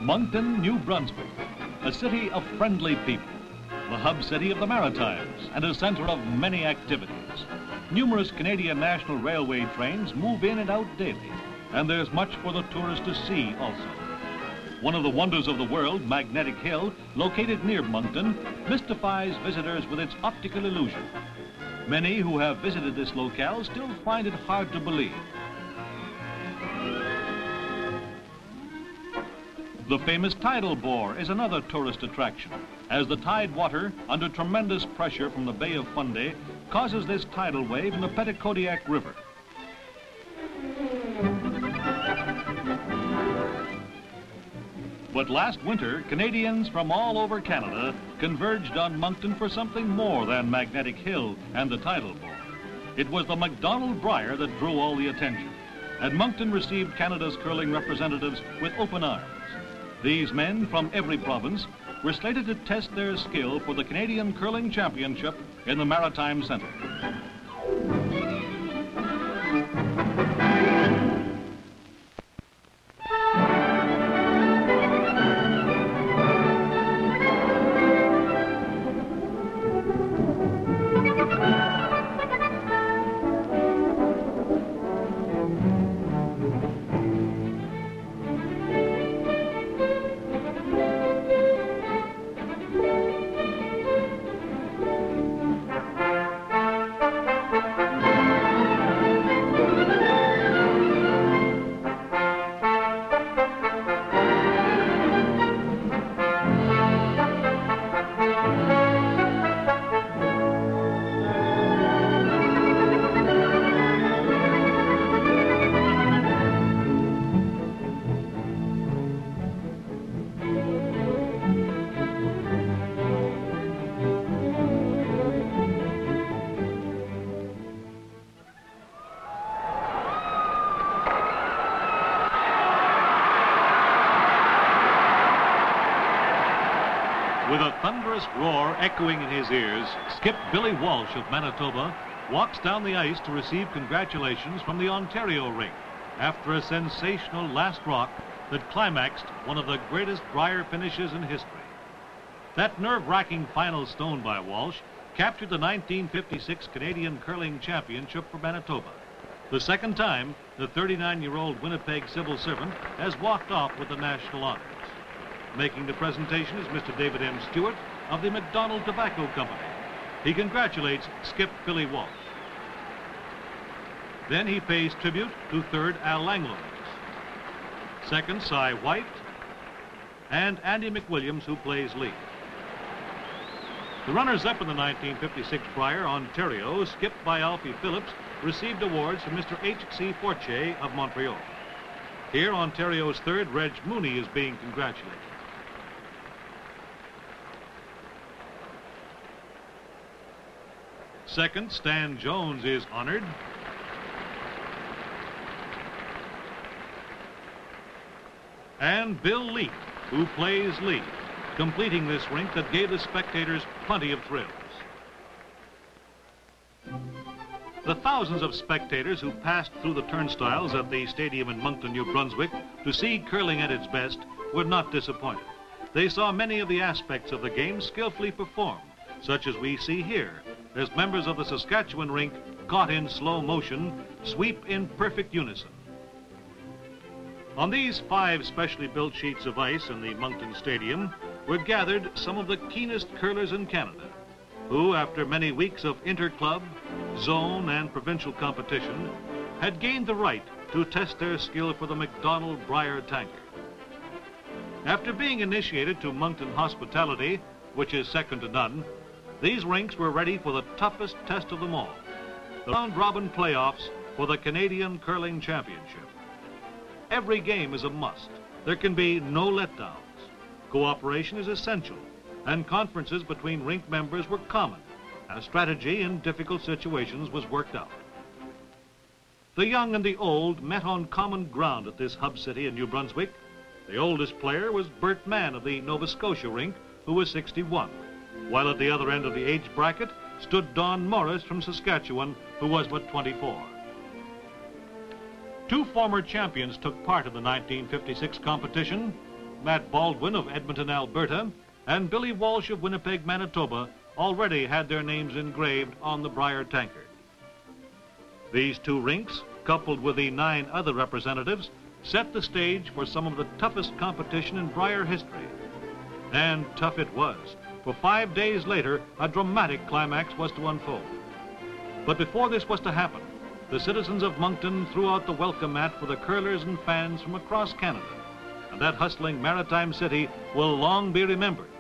Moncton, New Brunswick, a city of friendly people, the hub city of the Maritimes, and a center of many activities. Numerous Canadian National Railway trains move in and out daily, and there's much for the tourist to see also. One of the wonders of the world, Magnetic Hill, located near Moncton, mystifies visitors with its optical illusion. Many who have visited this locale still find it hard to believe. The famous tidal bore is another tourist attraction, as the tide water, under tremendous pressure from the Bay of Fundy, causes this tidal wave in the Petitcodiac River. But last winter, Canadians from all over Canada converged on Moncton for something more than Magnetic Hill and the tidal bore. It was the MacDonald Brier that drew all the attention, and Moncton received Canada's curling representatives with open arms. These men from every province were slated to test their skill for the Canadian Curling Championship in the Maritime Centre. With a thunderous roar echoing in his ears, Skip Billy Walsh of Manitoba walks down the ice to receive congratulations from the Ontario rink after a sensational last rock that climaxed one of the greatest Brier finishes in history. That nerve-wracking final stone by Walsh captured the 1956 Canadian Curling Championship for Manitoba. The second time, the 39-year-old Winnipeg civil servant has walked off with the national honors. Making the presentation is Mr. David M. Stewart of the MacDonald Tobacco Company. He congratulates Skip Billy Walsh. Then he pays tribute to third Al Langlands, second Cy White, and Andy McWilliams, who plays lead. The runners-up in the 1956 Brier, Ontario, skipped by Alfie Phillips, received awards from Mr. H.C. Fortier of Montreal. Here, Ontario's third, Reg Mooney, is being congratulated. Second, Stan Jones is honored. And Bill Leake, who plays lead, completing this rink that gave the spectators plenty of thrills. The thousands of spectators who passed through the turnstiles at the stadium in Moncton, New Brunswick, to see curling at its best were not disappointed. They saw many of the aspects of the game skillfully performed, such as we see here, as members of the Saskatchewan rink, caught in slow motion, sweep in perfect unison. On these 5 specially built sheets of ice in the Moncton Stadium were gathered some of the keenest curlers in Canada, who, after many weeks of inter-club, zone, and provincial competition, had gained the right to test their skill for the MacDonald Brier tanker. After being initiated to Moncton hospitality, which is second to none, these rinks were ready for the toughest test of them all, the round-robin playoffs for the Canadian Curling Championship. Every game is a must. There can be no letdowns. Cooperation is essential, and conferences between rink members were common, as strategy in difficult situations was worked out. The young and the old met on common ground at this hub city in New Brunswick. The oldest player was Bert Mann of the Nova Scotia rink, who was 61. While at the other end of the age bracket stood Don Morris from Saskatchewan, who was but 24. 2 former champions took part in the 1956 competition. Matt Baldwin of Edmonton, Alberta, and Billy Walsh of Winnipeg, Manitoba, already had their names engraved on the Brier tankard. These two rinks, coupled with the 9 other representatives, set the stage for some of the toughest competition in Brier history. And tough it was, for 5 days later, a dramatic climax was to unfold. But before this was to happen, the citizens of Moncton threw out the welcome mat for the curlers and fans from across Canada. And that hustling maritime city will long be remembered,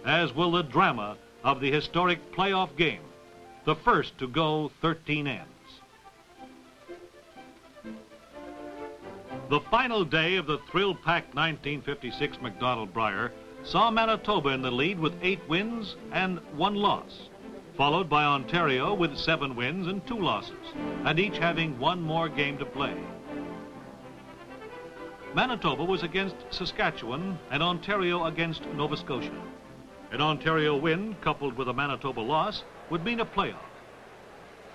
as will the drama of the historic playoff game, the first to go 13 ends. The final day of the thrill-packed 1956 MacDonald Brier saw Manitoba in the lead with 8 wins and 1 loss, followed by Ontario with 7 wins and 2 losses, and each having 1 more game to play. Manitoba was against Saskatchewan and Ontario against Nova Scotia. An Ontario win coupled with a Manitoba loss would mean a playoff.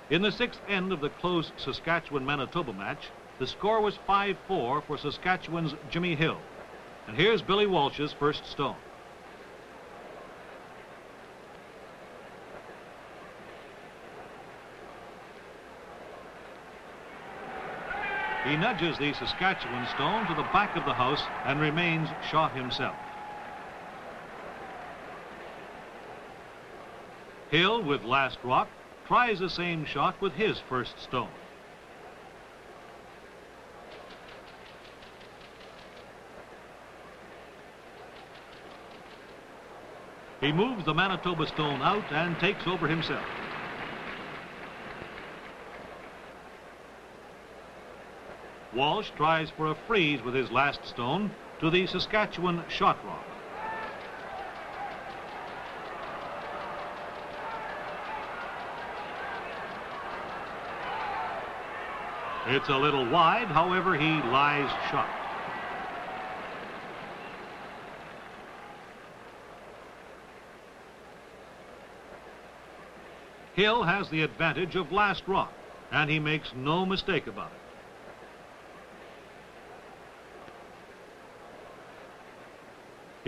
In the 6th end of the close Saskatchewan-Manitoba match, the score was 5-4 for Saskatchewan's Jimmy Hill. And here's Billy Walsh's first stone. He nudges the Saskatchewan stone to the back of the house and remains shot himself. Hill, with last rock, tries the same shot with his first stone. He moves the Manitoba stone out and takes over himself. Walsh tries for a freeze with his last stone to the Saskatchewan shot rock. It's a little wide, however, he lies shot. Hill has the advantage of last rock, and he makes no mistake about it.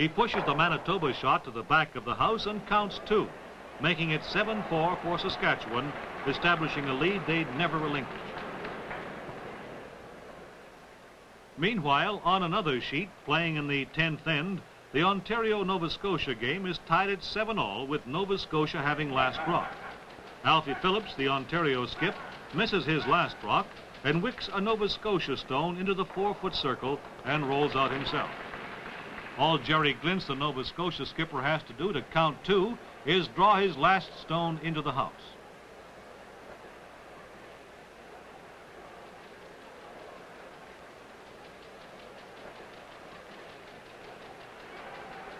He pushes the Manitoba shot to the back of the house and counts 2, making it 7-4 for Saskatchewan, establishing a lead they'd never relinquish. Meanwhile, on another sheet, playing in the 10th end, the Ontario-Nova Scotia game is tied at 7-all, with Nova Scotia having last rock. Alfie Phillips, the Ontario skip, misses his last rock and wicks a Nova Scotia stone into the 4-foot circle and rolls out himself. All Jerry Glintz, the Nova Scotia skipper, has to do to count 2 is draw his last stone into the house.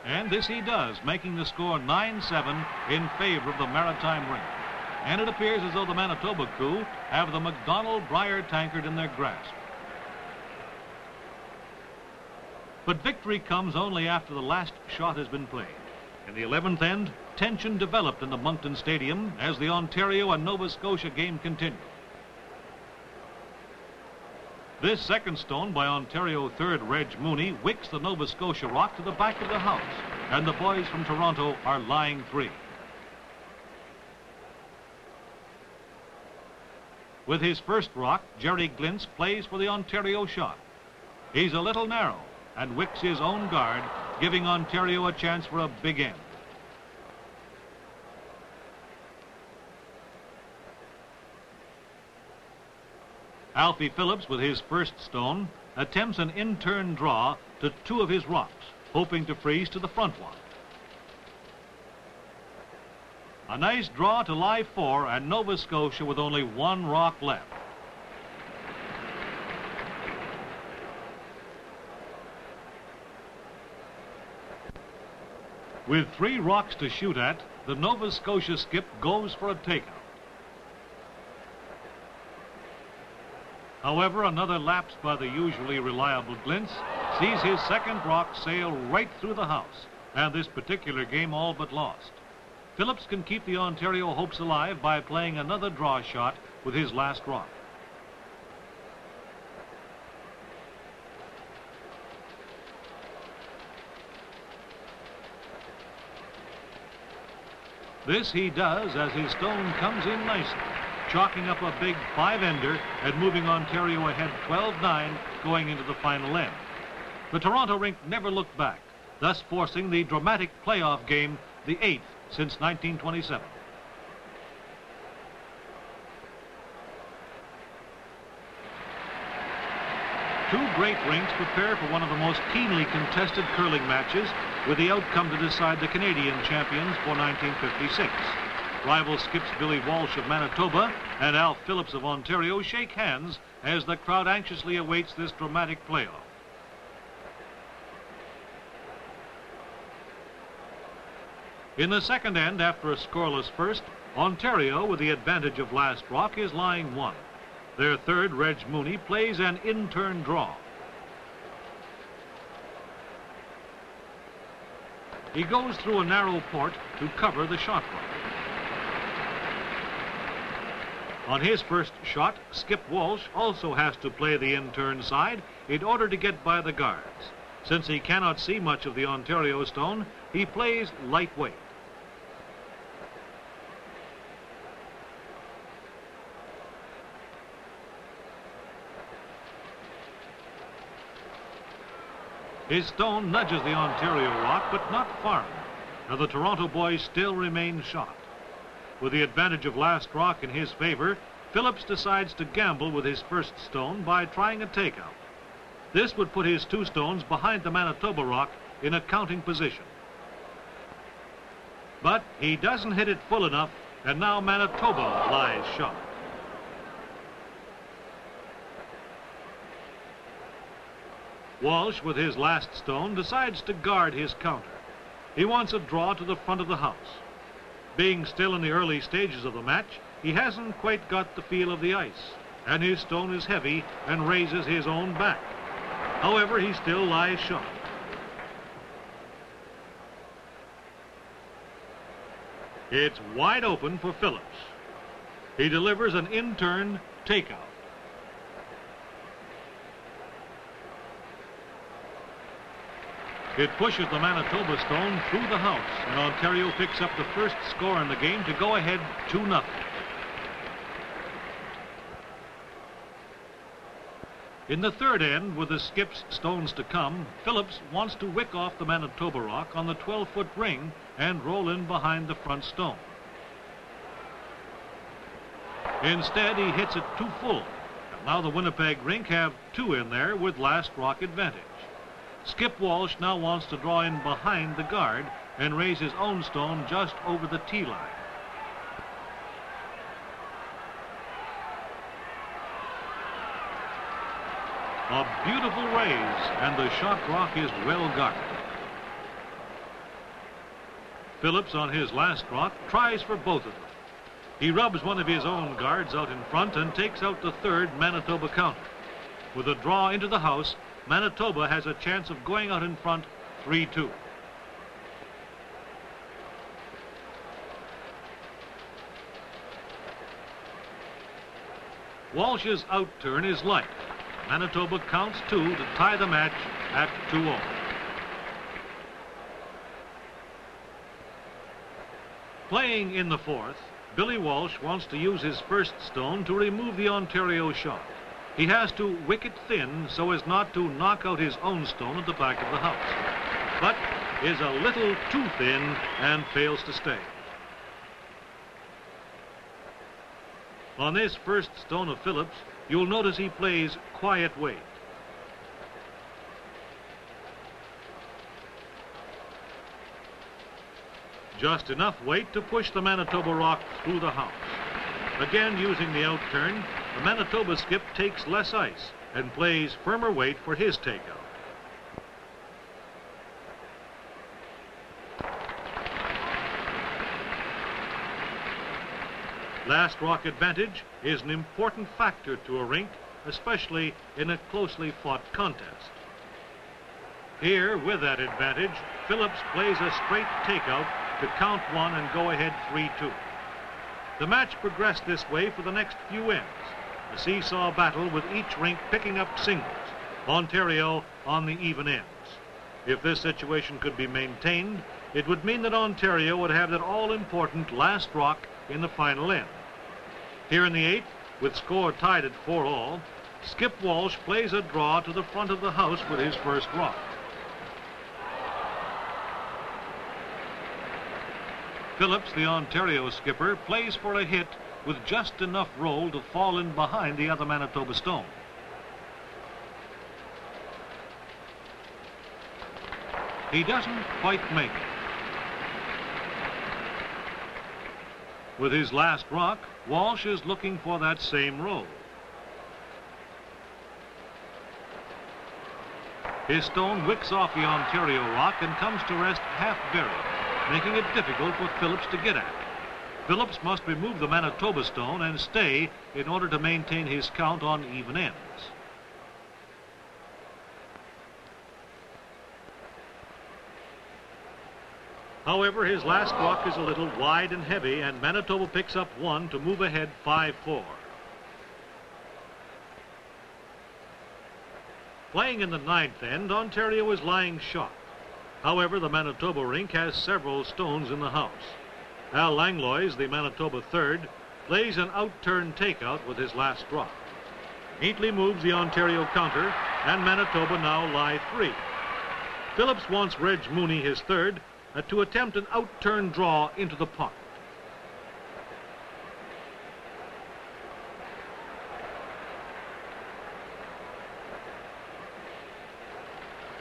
And this he does, making the score 9-7 in favor of the maritime ring. And it appears as though the Manitoba crew have the MacDonald Brier tankard in their grasp. But victory comes only after the last shot has been played. In the 11th end, tension developed in the Moncton Stadium as the Ontario and Nova Scotia game continued. This second stone by Ontario third Reg Mooney wicks the Nova Scotia rock to the back of the house, and the boys from Toronto are lying 3. With his first rock, Jerry Glintz plays for the Ontario shot. He's a little narrow and wicks his own guard, giving Ontario a chance for a big end. Alfie Phillips, with his first stone, attempts an in-turn draw to 2 of his rocks, hoping to freeze to the front one. A nice draw to lie 4, and Nova Scotia with only 1 rock left. With 3 rocks to shoot at, the Nova Scotia skip goes for a takeout. However, another lapse by the usually reliable Glintz sees his second rock sail right through the house, and this particular game all but lost. Phillips can keep the Ontario hopes alive by playing another draw shot with his last rock. This he does as his stone comes in nicely, chalking up a big 5-ender and moving Ontario ahead 12-9 going into the final end. The Toronto rink never looked back, thus forcing the dramatic playoff game, the 8th since 1927. Two great rinks prepare for one of the most keenly contested curling matches, with the outcome to decide the Canadian champions for 1956. Rival skips Billy Walsh of Manitoba and Alf Phillips of Ontario shake hands as the crowd anxiously awaits this dramatic playoff. In the second end, after a scoreless first, Ontario, with the advantage of last rock, is lying 1. Their third, Reg Mooney, plays an in-turn draw. He goes through a narrow port to cover the shot rock. On his first shot, Skip Walsh also has to play the in-turn side in order to get by the guards. Since he cannot see much of the Ontario stone, he plays lightweight. His stone nudges the Ontario rock, but not far enough. Now the Toronto boys still remain shot. With the advantage of last rock in his favor, Phillips decides to gamble with his first stone by trying a takeout. This would put his 2 stones behind the Manitoba rock in a counting position. But he doesn't hit it full enough, and now Manitoba lies shot. Walsh, with his last stone, decides to guard his counter. He wants a draw to the front of the house. Being still in the early stages of the match, he hasn't quite got the feel of the ice, and his stone is heavy and raises his own back. However, he still lies shot. It's wide open for Phillips. He delivers an in-turn takeout. It pushes the Manitoba stone through the house, and Ontario picks up the first score in the game to go ahead 2-0. In the third end, with the skip's stones to come, Phillips wants to wick off the Manitoba rock on the 12-foot ring and roll in behind the front stone. Instead, he hits it too full, and now the Winnipeg rink have 2 in there with last rock advantage. Skip Walsh now wants to draw in behind the guard and raise his own stone just over the tee line. A beautiful raise, and the shot rock is well guarded. Phillips, on his last rock, tries for both of them. He rubs one of his own guards out in front and takes out the third Manitoba counter. With a draw into the house, Manitoba has a chance of going out in front 3-2. Walsh's outturn is light. Manitoba counts 2 to tie the match at 2-0. Playing in the fourth, Billy Walsh wants to use his first stone to remove the Ontario shot. He has to wick it thin so as not to knock out his own stone at the back of the house, but is a little too thin and fails to stay. On this first stone of Phillips, you'll notice he plays quiet weight. Just enough weight to push the Manitoba rock through the house. Again, using the outturn, the Manitoba skip takes less ice and plays firmer weight for his takeout. Last rock advantage is an important factor to a rink, especially in a closely fought contest. Here, with that advantage, Phillips plays a straight takeout to count 1 and go ahead 3-2. The match progressed this way for the next few ends, a seesaw battle with each rink picking up singles, Ontario on the even ends. If this situation could be maintained, it would mean that Ontario would have that all-important last rock in the final end. Here in the 8th, with score tied at 4-all, Skip Walsh plays a draw to the front of the house with his first rock. Phillips, the Ontario skipper, plays for a hit with just enough roll to fall in behind the other Manitoba stone. He doesn't quite make it. With his last rock, Walsh is looking for that same roll. His stone wicks off the Ontario rock and comes to rest half buried, making it difficult for Phillips to get at. Phillips must remove the Manitoba stone and stay in order to maintain his count on even ends. However, his last rock is a little wide and heavy, and Manitoba picks up one to move ahead 5-4. Playing in the 9th end, Ontario is lying shot. However, the Manitoba rink has several stones in the house. Al Langlois, the Manitoba third, plays an out-turn takeout with his last rock. Neatly moves the Ontario counter, and Manitoba now lie 3. Phillips wants Reg Mooney, his third, to attempt an out-turn draw into the pot.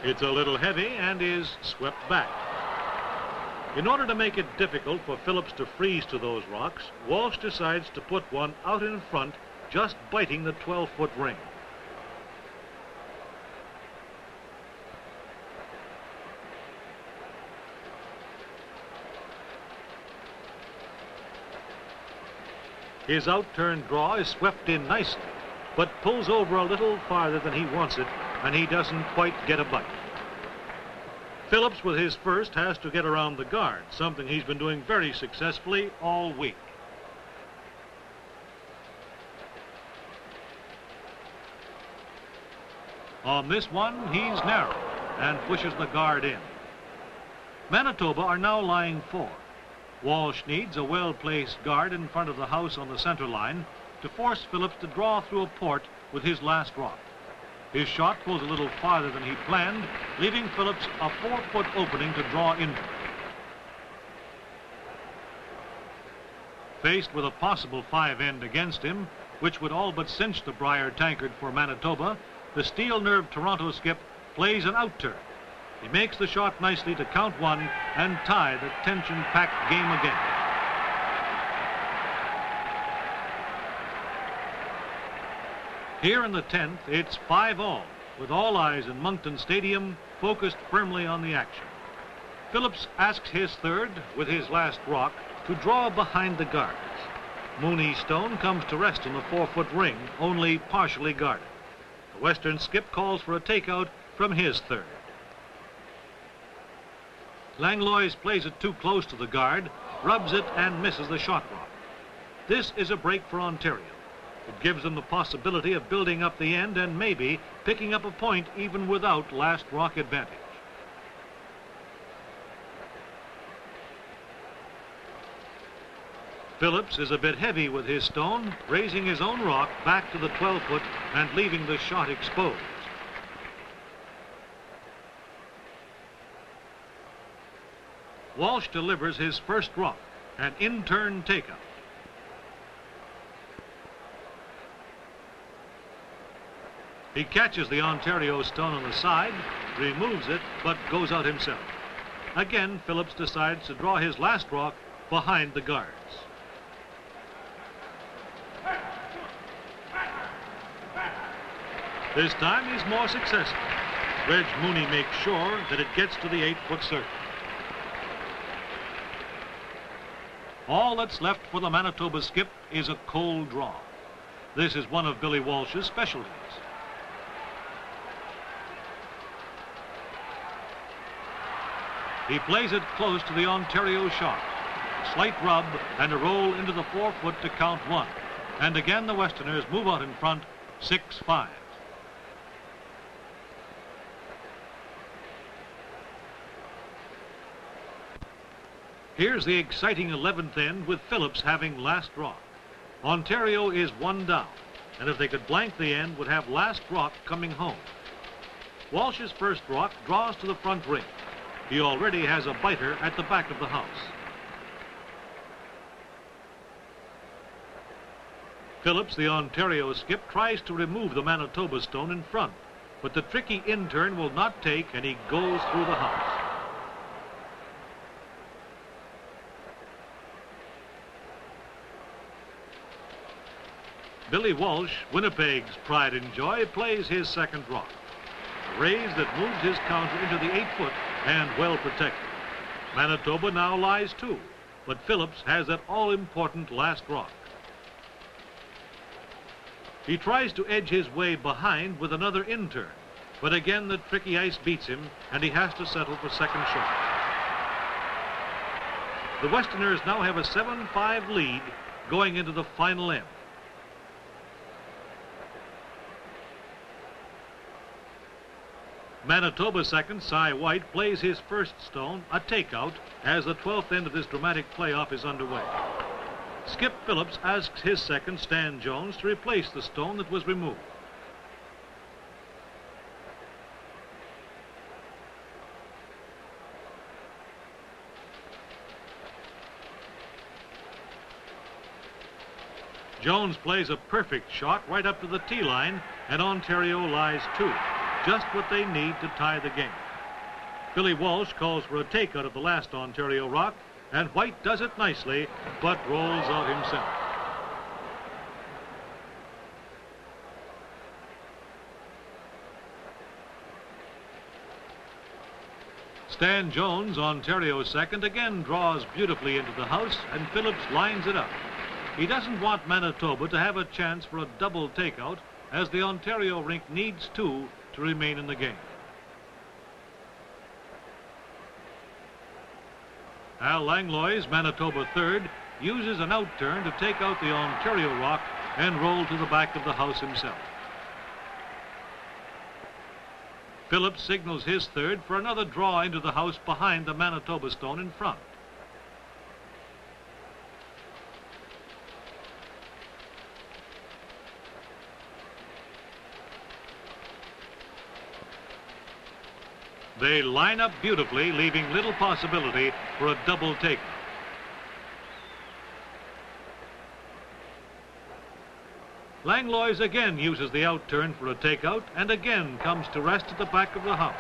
It's a little heavy and is swept back. In order to make it difficult for Phillips to freeze to those rocks, Walsh decides to put one out in front, just biting the 12-foot ring. His out-turn draw is swept in nicely, but pulls over a little farther than he wants it, and he doesn't quite get a bite. Phillips, with his first, has to get around the guard, something he's been doing very successfully all week. On this one, he's narrow and pushes the guard in. Manitoba are now lying 4. Walsh needs a well-placed guard in front of the house on the center line to force Phillips to draw through a port with his last rock. His shot pulls a little farther than he planned, leaving Phillips a 4-foot opening to draw into. Faced with a possible 5-end against him, which would all but cinch the Brier tankard for Manitoba, the steel-nerved Toronto skip plays an out-turn. He makes the shot nicely to count 1 and tie the tension-packed game again. Here in the 10th, it's 5-all, with all eyes in Moncton Stadium focused firmly on the action. Phillips asks his third, with his last rock, to draw behind the guards. Mooney's stone comes to rest on the 4-foot ring, only partially guarded. The Western skip calls for a takeout from his third. Langlois plays it too close to the guard, rubs it, and misses the shot rock. This is a break for Ontario. It gives them the possibility of building up the end and maybe picking up a point even without last rock advantage. Phillips is a bit heavy with his stone, raising his own rock back to the 12-foot and leaving the shot exposed. Walsh delivers his first rock, an in-turn takeout. He catches the Ontario stone on the side, removes it, but goes out himself. Again, Phillips decides to draw his last rock behind the guards. This time he's more successful. Reg Mooney makes sure that it gets to the 8-foot circle. All that's left for the Manitoba skip is a cold draw. This is one of Billy Walsh's specialties. He plays it close to the Ontario shot. A slight rub and a roll into the 4-foot to count 1. And again the Westerners move out in front, 6-5. Here's the exciting 11th end with Phillips having last rock. Ontario is 1 down, and if they could blank the end, would have last rock coming home. Walsh's first rock draws to the front ring. He already has a biter at the back of the house. Phillips, the Ontario skip, tries to remove the Manitoba stone in front, but the tricky in-turn will not take, and he goes through the house. Billy Walsh, Winnipeg's pride and joy, plays his second rock. A raise that moves his counter into the 8-foot and well protected. Manitoba now lies 2, but Phillips has that all-important last rock. He tries to edge his way behind with another in-turn, but again the tricky ice beats him, and he has to settle for second shot. The Westerners now have a 7-5 lead going into the final end. Manitoba second, Cy White, plays his first stone, a takeout, as the 12th end of this dramatic playoff is underway. Skip Phillips asks his second, Stan Jones, to replace the stone that was removed. Jones plays a perfect shot right up to the tee line, and Ontario lies 2. Just what they need to tie the game. Billy Walsh calls for a takeout of the last Ontario rock, and White does it nicely, but rolls out himself. Stan Jones, Ontario's second, again draws beautifully into the house, and Phillips lines it up. He doesn't want Manitoba to have a chance for a double takeout, as the Ontario rink needs 2 to remain in the game. Al Langlois, Manitoba third, uses an out-turn to take out the Ontario rock and roll to the back of the house himself. Phillips signals his third for another draw into the house behind the Manitoba stone in front. They line up beautifully, leaving little possibility for a double take. Langlois again uses the out-turn for a takeout and again comes to rest at the back of the house.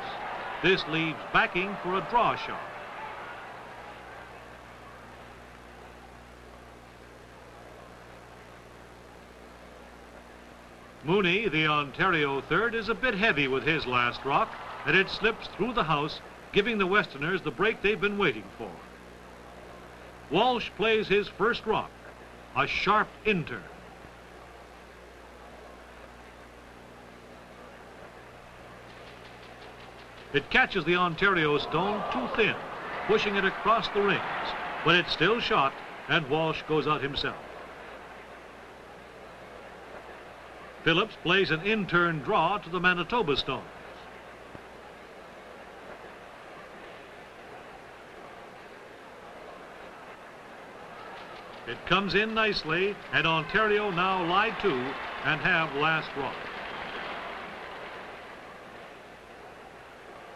This leaves backing for a draw shot. Mooney, the Ontario third, is a bit heavy with his last rock, and it slips through the house, giving the Westerners the break they've been waiting for. Walsh plays his first rock, a sharp in-turn. It catches the Ontario stone too thin, pushing it across the rings, but it's still shot, and Walsh goes out himself. Phillips plays an in-turn draw to the Manitoba stone. It comes in nicely, and Ontario now lie 2 and have last rock.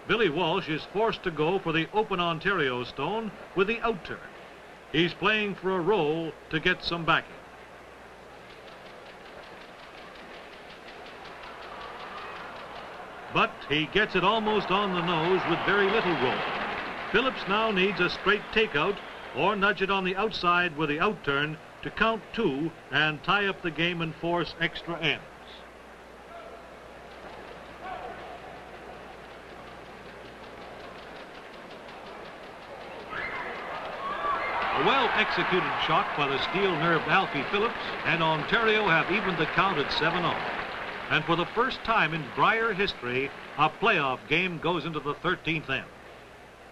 Billy Walsh is forced to go for the open Ontario stone with the out-turn. He's playing for a roll to get some backing. But he gets it almost on the nose with very little roll. Phillips now needs a straight takeout or nudge it on the outside with the out-turn to count 2 and tie up the game and force extra ends. A well-executed shot by the steel-nerved Alfie Phillips, and Ontario have evened the count at 7-0. And for the first time in Brier history, a playoff game goes into the 13th end.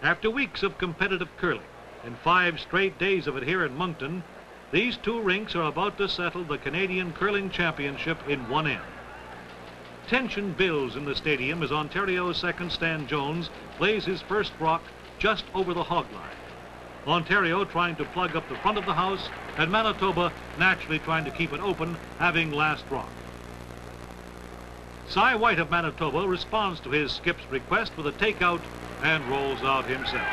After weeks of competitive curling, in 5 straight days of it here in Moncton, these 2 rinks are about to settle the Canadian Curling Championship in one end. Tension builds in the stadium as Ontario's second, Stan Jones, plays his first rock just over the hog line. Ontario trying to plug up the front of the house, and Manitoba naturally trying to keep it open, having last rock. Cy White of Manitoba responds to his skip's request with a takeout and rolls out himself.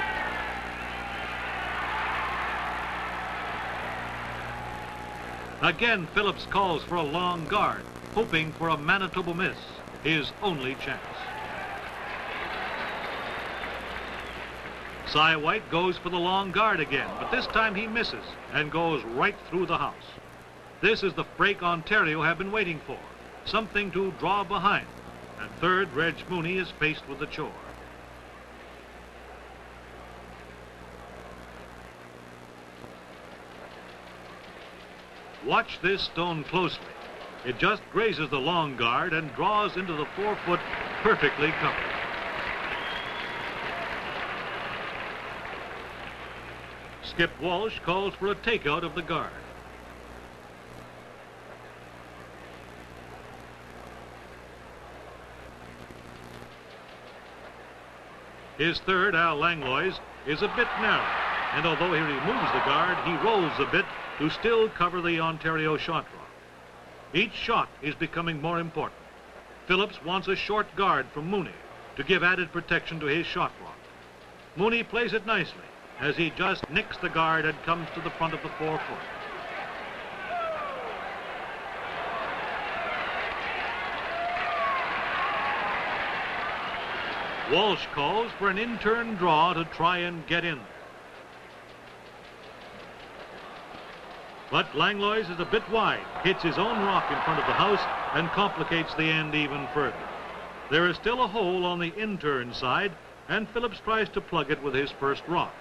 Again, Phillips calls for a long guard, hoping for a Manitoba miss, his only chance. Cy White goes for the long guard again, but this time he misses and goes right through the house. This is the break Ontario have been waiting for, something to draw behind, and third, Reg Mooney is faced with the chore. Watch this stone closely. It just grazes the long guard and draws into the 4-foot perfectly covered. Skip Walsh calls for a takeout of the guard. His third, Al Langlois, is a bit narrow, and although he removes the guard, he rolls a bit to still cover the Ontario shot rock. Each shot is becoming more important. Phillips wants a short guard from Mooney to give added protection to his shot rock. Mooney plays it nicely as he just nicks the guard and comes to the front of the 4-foot. Walsh calls for an in-turn draw to try and get in there. But Langlois is a bit wide, hits his own rock in front of the house, and complicates the end even further. There is still a hole on the in-turn side, and Phillips tries to plug it with his first rock.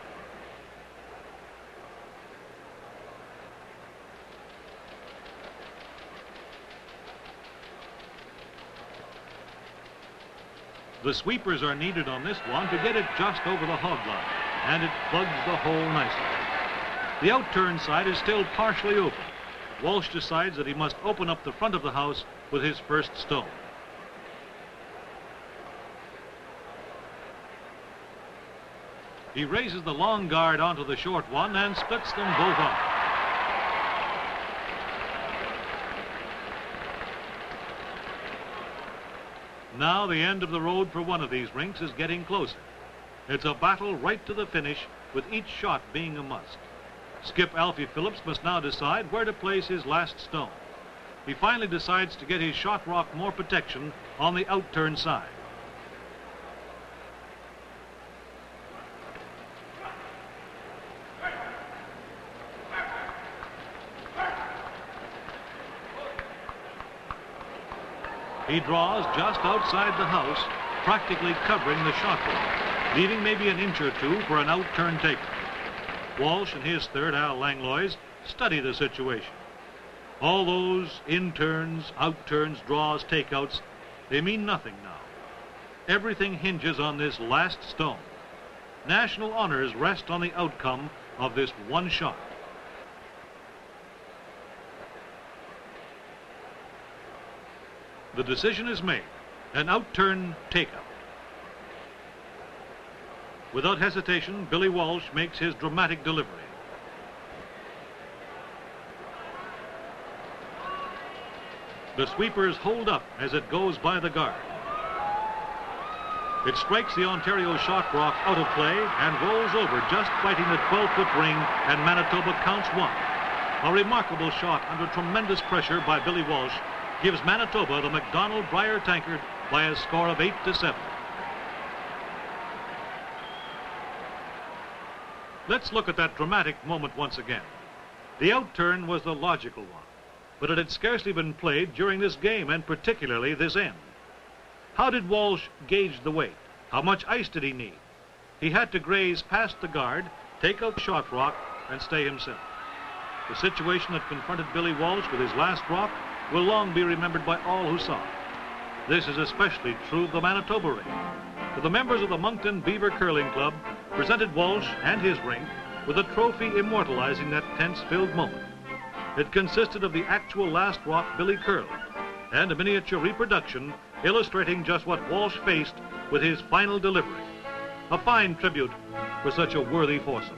The sweepers are needed on this one to get it just over the hog line, and it plugs the hole nicely. The outturn side is still partially open. Walsh decides that he must open up the front of the house with his first stone. He raises the long guard onto the short one and splits them both off. Now the end of the road for one of these rinks is getting closer. It's a battle right to the finish, with each shot being a must. Skip Alfie Phillips must now decide where to place his last stone. He finally decides to get his shot rock more protection on the outturn side. He draws just outside the house, practically covering the shot rock, leaving maybe an inch or two for an outturn taker. Walsh and his third, Al Langlois, study the situation. All those in-turns, out-turns, draws, takeouts, they mean nothing now. Everything hinges on this last stone. National honors rest on the outcome of this one shot. The decision is made, an outturn takeout. Without hesitation, Billy Walsh makes his dramatic delivery. The sweepers hold up as it goes by the guard. It strikes the Ontario shot rock out of play and rolls over, just fighting the 12-foot ring, and Manitoba counts one. A remarkable shot under tremendous pressure by Billy Walsh gives Manitoba the MacDonald Brier tankard by a score of 8-7. Let's look at that dramatic moment once again. The outturn was the logical one, but it had scarcely been played during this game, and particularly this end. How did Walsh gauge the weight? How much ice did he need? He had to graze past the guard, take out the shot rock, and stay himself. The situation that confronted Billy Walsh with his last rock will long be remembered by all who saw it. This is especially true of the Manitoba ring. For the members of the Moncton Beaver Curling Club presented Walsh and his ring with a trophy immortalizing that tense-filled moment. It consisted of the actual last rock Billy curled and a miniature reproduction illustrating just what Walsh faced with his final delivery. A fine tribute for such a worthy foursome.